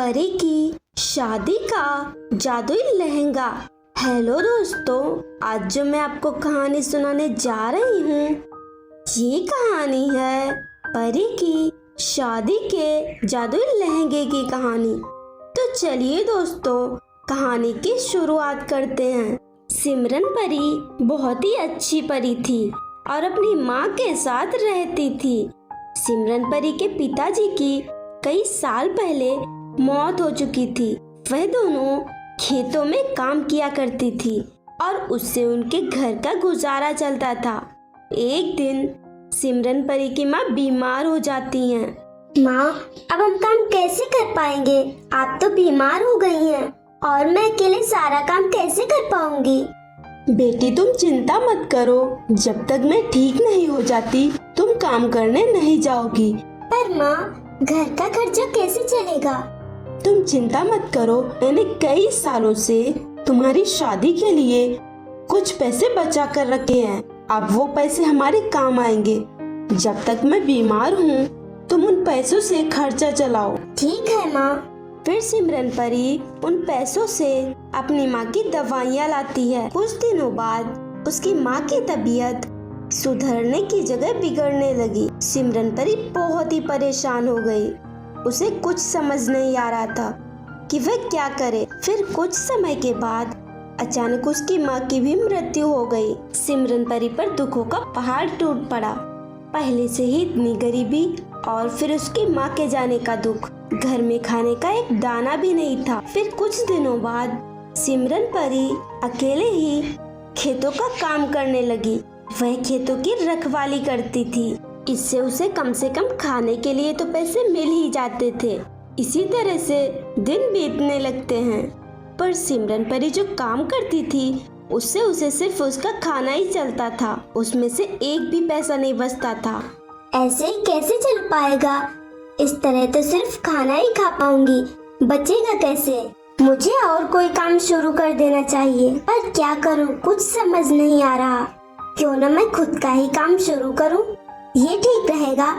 परी की शादी का जादुई लहंगा। हेलो दोस्तों, आज जो मैं आपको कहानी सुनाने जा रही हूँ, ये कहानी है परी की शादी के जादुई लहंगे की कहानी। तो चलिए दोस्तों, कहानी की शुरुआत करते हैं। सिमरन परी बहुत ही अच्छी परी थी और अपनी माँ के साथ रहती थी। सिमरन परी के पिताजी की कई साल पहले मौत हो चुकी थी। वह दोनों खेतों में काम किया करती थी और उससे उनके घर का गुजारा चलता था। एक दिन सिमरन परी की माँ बीमार हो जाती हैं। माँ, अब हम काम कैसे कर पाएंगे? आप तो बीमार हो गई हैं और मैं अकेले सारा काम कैसे कर पाऊंगी? बेटी, तुम चिंता मत करो, जब तक मैं ठीक नहीं हो जाती तुम काम करने नहीं जाओगी। पर माँ, घर का खर्चा कैसे चलेगा? तुम चिंता मत करो, मैंने कई सालों से तुम्हारी शादी के लिए कुछ पैसे बचा कर रखे हैं। अब वो पैसे हमारे काम आएंगे। जब तक मैं बीमार हूँ तुम उन पैसों से खर्चा चलाओ। ठीक है माँ। फिर सिमरन परी उन पैसों से अपनी माँ की दवाइयाँ लाती है। कुछ दिनों बाद उसकी माँ की तबीयत सुधरने की जगह बिगड़ने लगी। सिमरन परी बहुत ही परेशान हो गई। उसे कुछ समझ नहीं आ रहा था कि वह क्या करे। फिर कुछ समय के बाद अचानक उसकी माँ की भी मृत्यु हो गई। सिमरन परी पर दुखों का पहाड़ टूट पड़ा। पहले से ही इतनी गरीबी और फिर उसकी माँ के जाने का दुख। घर में खाने का एक दाना भी नहीं था। फिर कुछ दिनों बाद सिमरन परी अकेले ही खेतों का काम करने लगी। वह खेतों की रखवाली करती थी। इससे उसे कम से कम खाने के लिए तो पैसे मिल ही जाते थे। इसी तरह से दिन बीतने लगते हैं। पर सिमरन परी जो काम करती थी उससे उसे सिर्फ उसका खाना ही चलता था। उसमें से एक भी पैसा नहीं बचता था। ऐसे ही कैसे चल पाएगा? इस तरह तो सिर्फ खाना ही खा पाऊंगी, बचेगा कैसे? मुझे और कोई काम शुरू कर देना चाहिए, पर क्या करूं कुछ समझ नहीं आ रहा। क्यों न मैं खुद का ही काम शुरू करूं? ये ठीक रहेगा,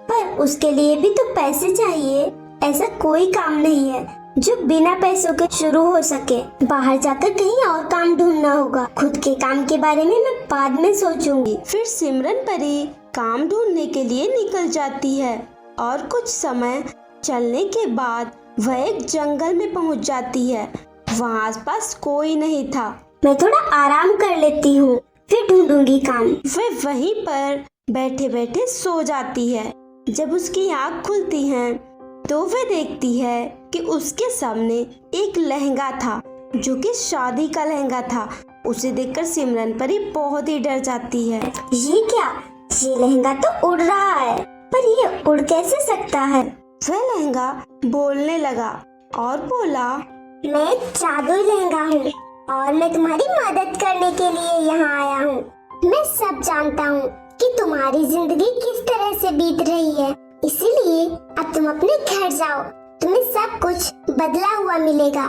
पर उसके लिए भी तो पैसे चाहिए। ऐसा कोई काम नहीं है जो बिना पैसों के शुरू हो सके। बाहर जाकर कहीं और काम ढूंढना होगा। खुद के काम के बारे में मैं बाद में सोचूंगी। फिर सिमरन परी काम ढूंढने के लिए निकल जाती है और कुछ समय चलने के बाद वह एक जंगल में पहुंच जाती है। वहाँ आसपास कोई नहीं था। मैं थोड़ा आराम कर लेती हूँ, फिर ढूंढूंगी काम। वह वहीं पर बैठे बैठे सो जाती है। जब उसकी आँख खुलती है तो वह देखती है कि उसके सामने एक लहंगा था जो कि शादी का लहंगा था। उसे देखकर सिमरन परी बहुत ही डर जाती है। ये क्या? ये लहंगा तो उड़ रहा है, पर ये उड़ कैसे सकता है? वह लहंगा बोलने लगा और बोला, मैं एक जादुई लहंगा हूँ और मैं तुम्हारी मदद करने के लिए यहाँ आया हूँ। मैं सब जानता हूँ कि तुम्हारी जिंदगी किस तरह से बीत रही है, इसीलिए अब तुम अपने घर जाओ, तुम्हें सब कुछ बदला हुआ मिलेगा।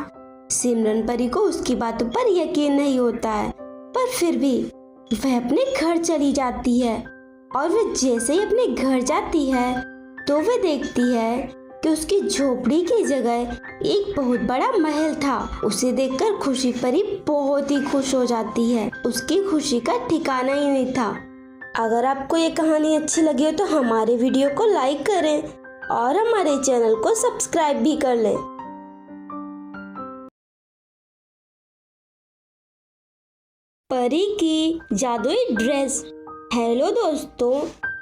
सिमरन परी को उसकी बातों पर यकीन नहीं होता है, पर फिर भी वह अपने घर चली जाती है। और वह जैसे ही अपने घर जाती है तो वह देखती है कि उसकी झोपड़ी की जगह एक बहुत बड़ा महल था। उसे देखकर खुशी परी बहुत ही खुश हो जाती है। उसकी खुशी का ठिकाना ही नहीं था। अगर आपको ये कहानी अच्छी लगी हो तो हमारे वीडियो को लाइक करें और हमारे चैनल को सब्सक्राइब भी कर लें। परी की जादुई ड्रेस। हेलो दोस्तों,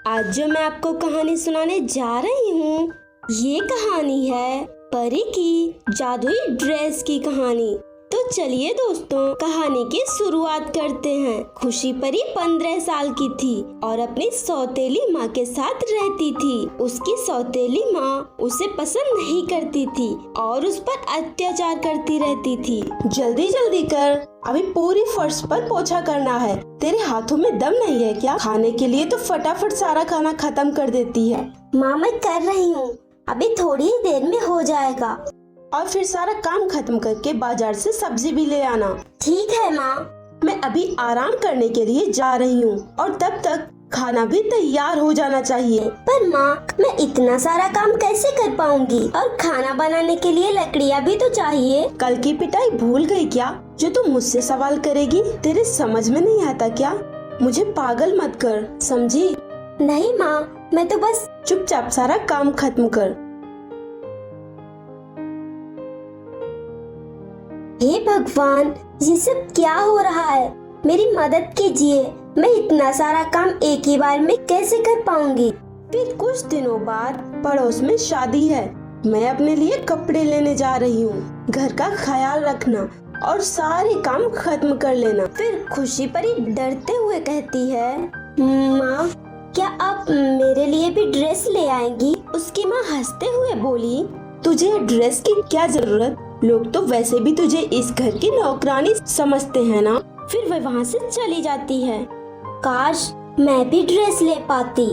आज जो मैं आपको कहानी सुनाने जा रही हूँ, ये कहानी है परी की जादुई ड्रेस की कहानी। तो चलिए दोस्तों, कहानी की शुरुआत करते हैं। खुशी परी 15 साल की थी और अपनी सौतेली माँ के साथ रहती थी। उसकी सौतेली माँ उसे पसंद नहीं करती थी और उस पर अत्याचार करती रहती थी। जल्दी जल्दी कर, अभी पूरी फर्श पर पोछा करना है। तेरे हाथों में दम नहीं है क्या? खाने के लिए तो फटाफट सारा खाना खत्म कर देती है। माँ, मैं कर रही हूँ, अभी थोड़ी ही देर में हो जाएगा। और फिर सारा काम खत्म करके बाजार से सब्जी भी ले आना। ठीक है माँ। मैं अभी आराम करने के लिए जा रही हूँ और तब तक खाना भी तैयार हो जाना चाहिए। पर माँ, मैं इतना सारा काम कैसे कर पाऊंगी? और खाना बनाने के लिए लकड़ियाँ भी तो चाहिए। कल की पिटाई भूल गई क्या, जो तू मुझसे सवाल करेगी? तेरे समझ में नहीं आता क्या? मुझे पागल मत कर, समझी? नहीं माँ, मैं तो बस। चुपचाप सारा काम खत्म कर। हे भगवान, ये सब क्या हो रहा है? मेरी मदद कीजिए। मैं इतना सारा काम एक ही बार में कैसे कर पाऊंगी? फिर कुछ दिनों बाद पड़ोस में शादी है। मैं अपने लिए कपड़े लेने जा रही हूँ। घर का ख्याल रखना और सारे काम खत्म कर लेना। फिर खुशी परी डरते हुए कहती है, माँ, क्या आप मेरे लिए भी ड्रेस ले आएंगी? उसकी माँ हंसते हुए बोली, तुझे ड्रेस की क्या जरूरत? लोग तो वैसे भी तुझे इस घर की नौकरानी समझते हैं ना। फिर वह वहाँ से चली जाती है। काश मैं भी ड्रेस ले पाती,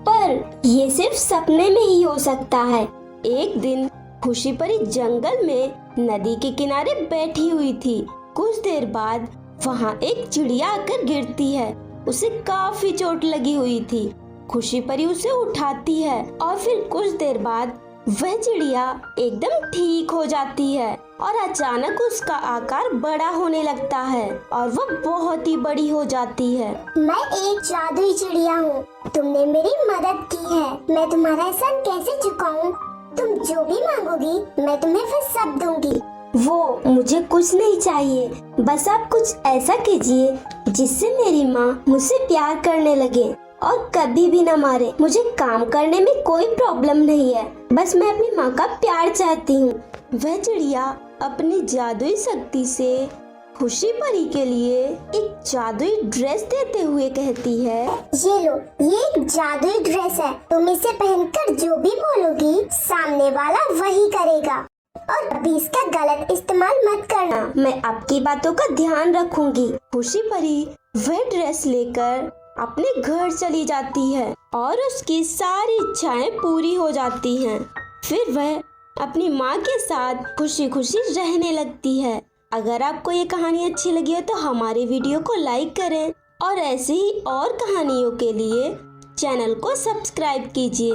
पर ये सिर्फ सपने में ही हो सकता है। एक दिन खुशी परी जंगल में नदी के किनारे बैठी हुई थी। कुछ देर बाद वहाँ एक चिड़िया आकर गिरती है। उसे काफी चोट लगी हुई थी। खुशी परी उसे उठाती है और फिर कुछ देर बाद वह चिड़िया एकदम ठीक हो जाती है और अचानक उसका आकार बड़ा होने लगता है और वह बहुत ही बड़ी हो जाती है। मैं एक जादुई चिड़िया हूँ। तुमने मेरी मदद की है। मैं तुम्हारा एहसान कैसे चुकाऊं? तुम जो भी मांगोगी मैं तुम्हें फिर सब दूंगी। वो मुझे कुछ नहीं चाहिए, बस आप कुछ ऐसा कीजिए जिससे मेरी माँ मुझसे प्यार करने लगे और कभी भी न मारे। मुझे काम करने में कोई प्रॉब्लम नहीं है, बस मैं अपनी माँ का प्यार चाहती हूँ। वह चिड़िया अपनी जादुई शक्ति से खुशी परी के लिए एक जादुई ड्रेस देते हुए कहती है, ये लो, ये एक जादुई ड्रेस है। तुम इसे पहनकर जो भी बोलोगी सामने वाला वही करेगा, और अभी इसका गलत इस्तेमाल मत करना। मैं आपकी बातों का ध्यान रखूंगी। खुशी परी वह ड्रेस लेकर अपने घर चली जाती है और उसकी सारी इच्छाएं पूरी हो जाती हैं। फिर वह अपनी माँ के साथ खुशी खुशी रहने लगती है। अगर आपको ये कहानी अच्छी लगी हो तो हमारे वीडियो को लाइक करें और ऐसे ही और कहानियों के लिए चैनल को सब्सक्राइब कीजिए।